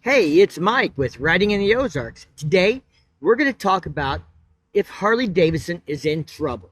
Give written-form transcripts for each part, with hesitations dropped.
Hey, it's Mike with Riding in the Ozarks. Today, we're going to talk about if Harley Davidson is in trouble.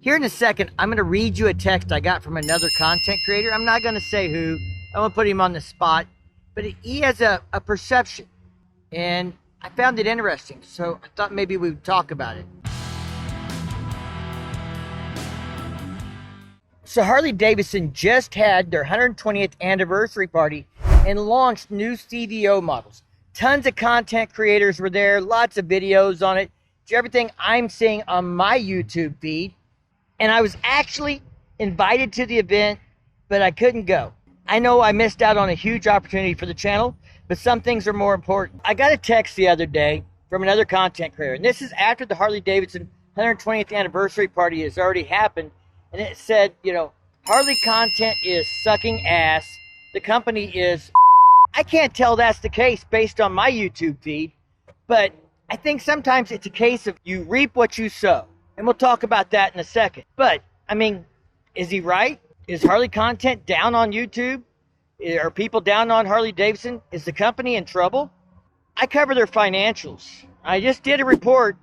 Here in a second, I'm going to read you a text I got from another content creator. I'm not going to say who. I won't put him on the spot, but he has a perception, and I found it interesting, so I thought maybe we would talk about it. So Harley Davidson just had their 120th anniversary party and launched new CVO models. Tons of content creators were there, lots of videos on it, everything I'm seeing on my YouTube feed. And I was actually invited to the event, but I couldn't go. I know I missed out on a huge opportunity for the channel, but some things are more important. I got a text the other day from another content creator, and this is after the Harley Davidson 120th anniversary party has already happened. And it said, Harley content is sucking ass. The company is... I can't tell that's the case based on my YouTube feed, but I think sometimes it's a case of you reap what you sow. And we'll talk about that in a second. But, is he right? Is Harley content down on YouTube? Are people down on Harley Davidson? Is the company in trouble? I cover their financials. I just did a report,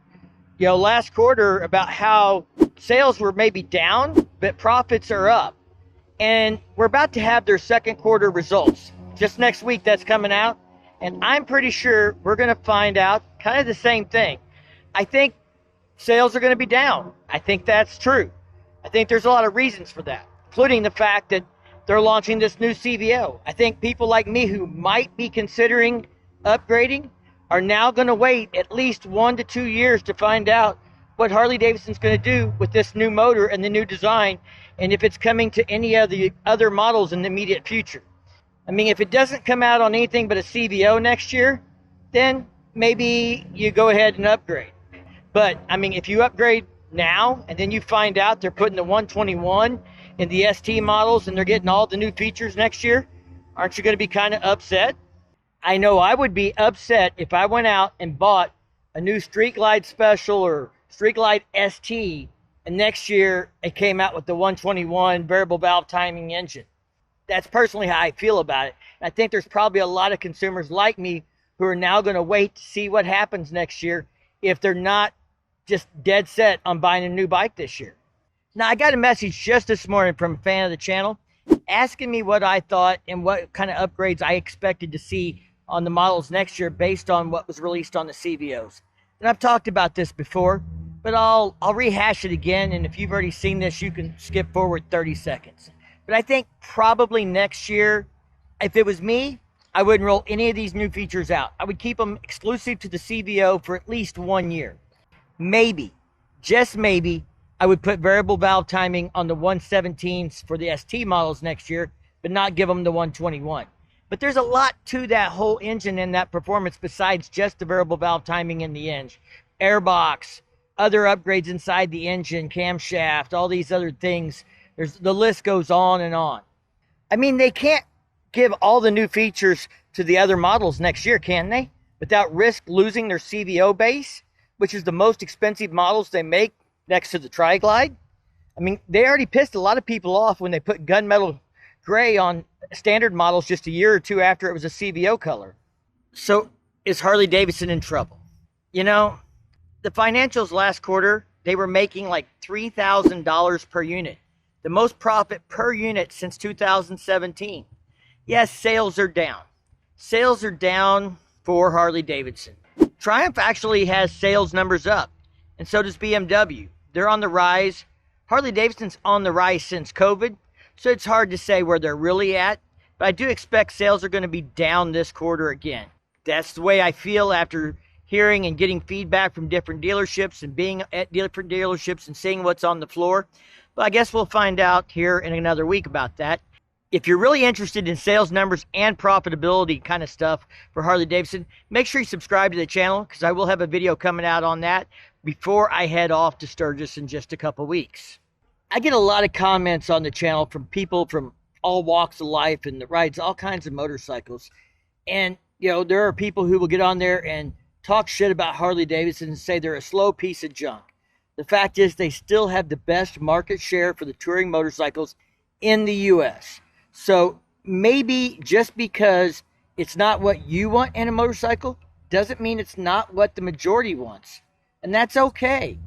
last quarter about how sales were maybe down, but profits are up. And we're about to have their second quarter results. Just next week, that's coming out. And I'm pretty sure we're going to find out kind of the same thing. I think sales are going to be down. I think that's true. I think there's a lot of reasons for that, including the fact that they're launching this new CVO. I think people like me who might be considering upgrading are now going to wait at least 1 to 2 years to find out what Harley Davidson's going to do with this new motor and the new design, and if it's coming to any of the other models in the immediate future. If it doesn't come out on anything but a CVO next year, then maybe you go ahead and upgrade. But, if you upgrade now and then you find out they're putting the 121 in the ST models and they're getting all the new features next year, aren't you going to be kind of upset? I know I would be upset if I went out and bought a new Street Glide Special or Street Glide ST and next year it came out with the 121 variable valve timing engine. That's personally how I feel about it. And I think there's probably a lot of consumers like me who are now going to wait to see what happens next year if they're not just dead set on buying a new bike this year. Now, I got a message just this morning from a fan of the channel asking me what I thought and what kind of upgrades I expected to see on the models next year based on what was released on the CVOs. And I've talked about this before, but I'll rehash it again. And if you've already seen this, you can skip forward 30 seconds. But I think probably next year, if it was me, I wouldn't roll any of these new features out. I would keep them exclusive to the CVO for at least 1 year. Maybe, just maybe, I would put variable valve timing on the 117s for the ST models next year, but not give them the 121. But there's a lot to that whole engine and that performance besides just the variable valve timing in the engine. Airbox, other upgrades inside the engine, camshaft, all these other things. The list goes on and on. They can't give all the new features to the other models next year, can they? Without risk losing their CVO base, which is the most expensive models they make next to the Tri-Glide. They already pissed a lot of people off when they put gunmetal gray on standard models just a year or two after it was a CVO color. So is Harley Davidson in trouble? The financials last quarter, they were making like $3,000 per unit. The most profit per unit since 2017. Yes, sales are down. Sales are down for Harley Davidson. Triumph actually has sales numbers up, and so does BMW. They're on the rise. Harley Davidson's on the rise since COVID, so it's hard to say where they're really at, but I do expect sales are going to be down this quarter again. That's the way I feel after hearing and getting feedback from different dealerships and being at different dealerships and seeing what's on the floor. But I guess we'll find out here in another week about that. If you're really interested in sales numbers and profitability kind of stuff for Harley Davidson, make sure you subscribe to the channel because I will have a video coming out on that before I head off to Sturgis in just a couple weeks. I get a lot of comments on the channel from people from all walks of life and that rides all kinds of motorcycles. And, there are people who will get on there and talk shit about Harley Davidson and say they're a slow piece of junk. The fact is they still have the best market share for the touring motorcycles in the U.S. So maybe just because It's not what you want in a motorcycle, doesn't mean it's not what the majority wants. And that's okay.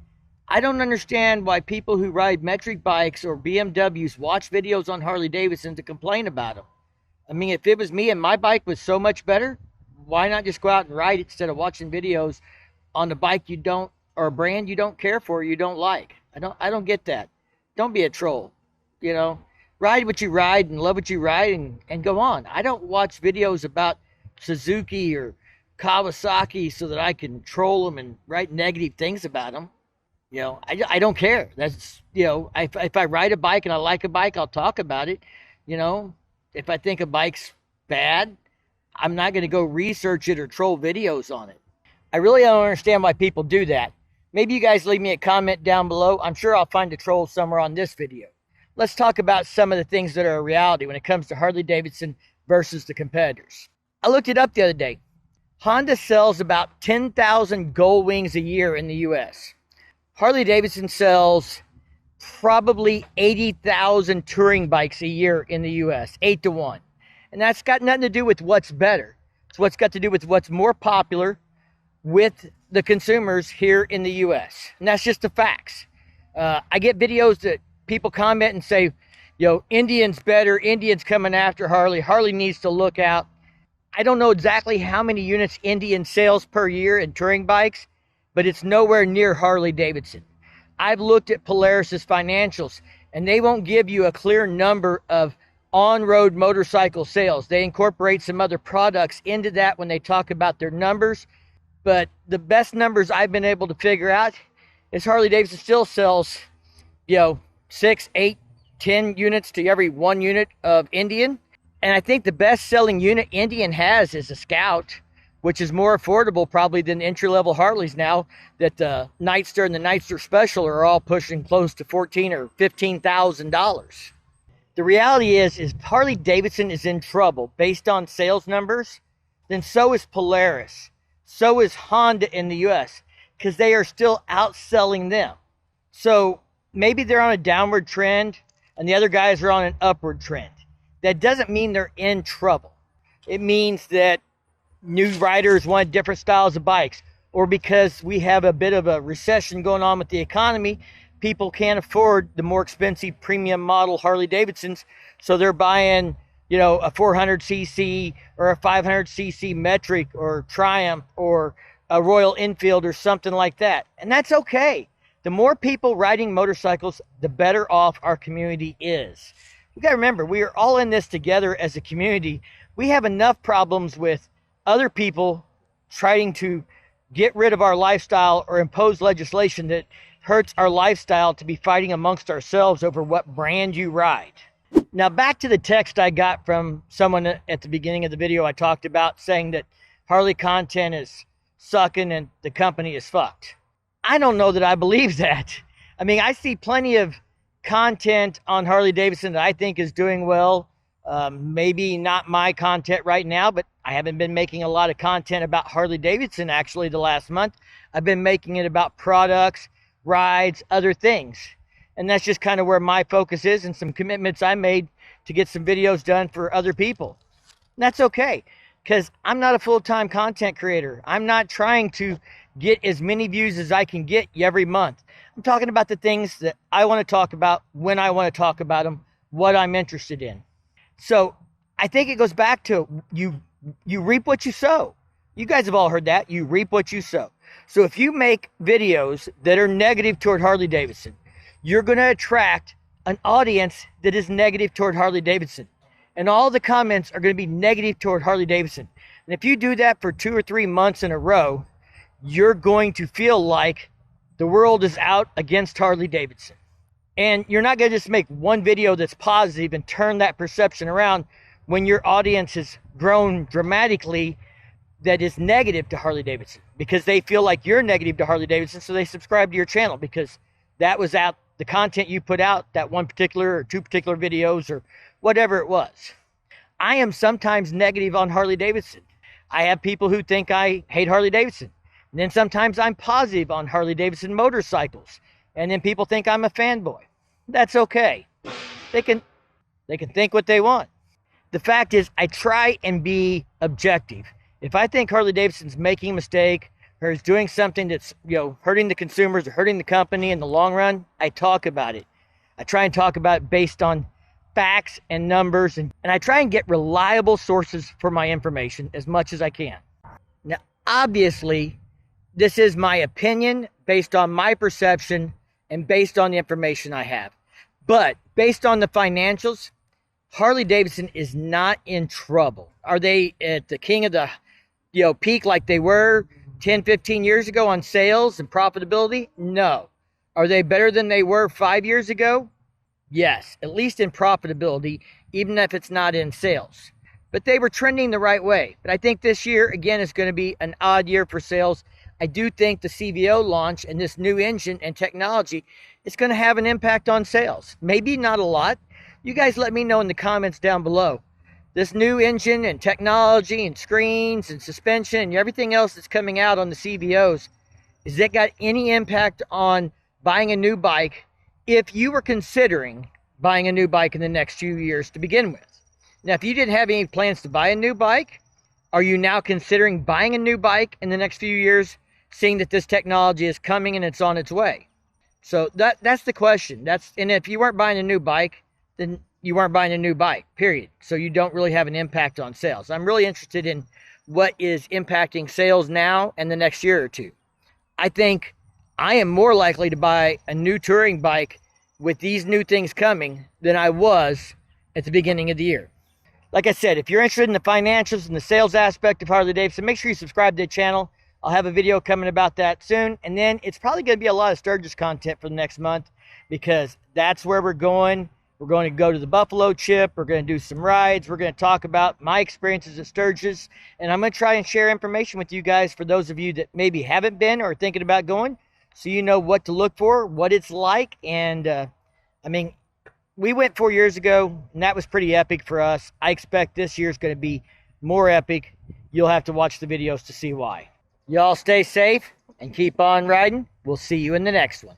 I don't understand why people who ride metric bikes or BMWs watch videos on Harley Davidson to complain about them. I mean, if it was me and my bike was so much better, why not just go out and ride it instead of watching videos on the bike you don't, or a brand you don't care for, you don't like? I don't get that. Don't be a troll, you know. Ride what you ride and love what you ride and go on. I don't watch videos about Suzuki or Kawasaki so that I can troll them and write negative things about them. You know, I don't care. That's, you know, if I ride a bike and I like a bike, I'll talk about it. You know, if I think a bike's bad, I'm not going to go research it or troll videos on it. I really don't understand why people do that. Maybe you guys leave me a comment down below. I'm sure I'll find a troll somewhere on this video. Let's talk about some of the things that are a reality when it comes to Harley Davidson versus the competitors. I looked it up the other day. Honda sells about 10,000 Gold Wings a year in the US. Harley Davidson sells probably 80,000 touring bikes a year in the US, 8 to 1. And that's got nothing to do with what's better. It's what's got to do with what's more popular with the consumers here in the US. And that's just the facts. I get videos that people comment and say, you know, Indian's better, Indian's coming after Harley, Harley needs to look out. I don't know exactly how many units Indian sells per year in touring bikes, but it's nowhere near Harley Davidson. I've looked at Polaris's financials, and they won't give you a clear number of on-road motorcycle sales. They incorporate some other products into that when they talk about their numbers, but the best numbers I've been able to figure out is Harley Davidson still sells, you know, 6, 8, 10 units to every 1 unit of Indian. And I think the best selling unit Indian has is a Scout, which is more affordable probably than entry-level Harleys now, that the Nightster and the Nightster Special are all pushing close to $14,000 or $15,000. The reality is if Harley Davidson is in trouble based on sales numbers, then so is Polaris. So is Honda in the US, because they are still outselling them. So maybe they're on a downward trend and the other guys are on an upward trend. That doesn't mean they're in trouble. It means that new riders want different styles of bikes, or because we have a bit of a recession going on with the economy, people can't afford the more expensive premium model Harley Davidsons, so they're buying, you know, a 400cc or a 500cc Metric or Triumph or a Royal Enfield or something like that. And that's okay. The more people riding motorcycles, the better off our community is. You got to remember, we are all in this together as a community. We have enough problems with other people trying to get rid of our lifestyle or impose legislation that hurts our lifestyle to be fighting amongst ourselves over what brand you ride. Now back to the text I got from someone at the beginning of the video I talked about saying that Harley content is sucking and the company is fucked. I don't know that I believe that. I mean, I see plenty of content on Harley Davidson that I think is doing well. Maybe not my content right now, but I haven't been making a lot of content about Harley Davidson actually the last month. I've been making it about products, rides, other things. And that's just kind of where my focus is and some commitments I made to get some videos done for other people. And that's okay, because I'm not a full-time content creator. I'm not trying to get as many views as I can get every month. I'm talking about the things that I want to talk about when I want to talk about them, what I'm interested in. So I think it goes back to you reap what you sow. You guys have all heard that. You reap what you sow. So if you make videos that are negative toward Harley Davidson, you're going to attract an audience that is negative toward Harley Davidson. And all the comments are going to be negative toward Harley Davidson. And if you do that for 2 or 3 months in a row, you're going to feel like the world is out against Harley Davidson. And you're not going to just make one video that's positive and turn that perception around when your audience has grown dramatically that is negative to Harley Davidson, because they feel like you're negative to Harley Davidson, so they subscribe to your channel because that was out, the content you put out, that one particular or 2 particular videos or whatever it was. I am sometimes negative on Harley Davidson. I have people who think I hate Harley Davidson. And then sometimes I'm positive on Harley Davidson motorcycles. And then people think I'm a fanboy. That's okay. They can think what they want. the fact is I try and be objective. If I think Harley Davidson's making a mistake or is doing something that's, hurting the consumers or hurting the company in the long run, I talk about it. I try and talk about it based on facts and numbers, and I try and get reliable sources for my information as much as I can. Now, obviously, this is my opinion based on my perception and based on the information I have. But based on the financials, Harley Davidson is not in trouble. Are they at the king of the peak like they were 10, 15 years ago on sales and profitability? No. Are they better than they were 5 years ago? Yes, at least in profitability, even if it's not in sales. But they were trending the right way. But I think this year, again, is going to be an odd year for sales. I do think the CVO launch and this new engine and technology is going to have an impact on sales. Maybe not a lot. You guys let me know in the comments down below. This new engine and technology and screens and suspension and everything else that's coming out on the CVOs, has that got any impact on buying a new bike if you were considering buying a new bike in the next few years to begin with? Now, if you didn't have any plans to buy a new bike, are you now considering buying a new bike in the next few years, seeing that this technology is coming and it's on its way? So that's the question. And if you weren't buying a new bike, then you weren't buying a new bike, period. So you don't really have an impact on sales. I'm really interested in what is impacting sales now and the next year or two. I think I am more likely to buy a new touring bike with these new things coming than I was at the beginning of the year. Like I said, if you're interested in the financials and the sales aspect of Harley Davidson, make sure you subscribe to the channel. I'll have a video coming about that soon. And then it's probably going to be a lot of Sturgis content for the next month, because that's where we're going. We're going to go to the Buffalo Chip. We're going to do some rides. We're going to talk about my experiences at Sturgis. And I'm going to try and share information with you guys for those of you that maybe haven't been or are thinking about going, so you know what to look for, what it's like. And we went 4 years ago, and that was pretty epic for us. I expect this year's going to be more epic. You'll have to watch the videos to see why. Y'all stay safe and keep on riding. We'll see you in the next one.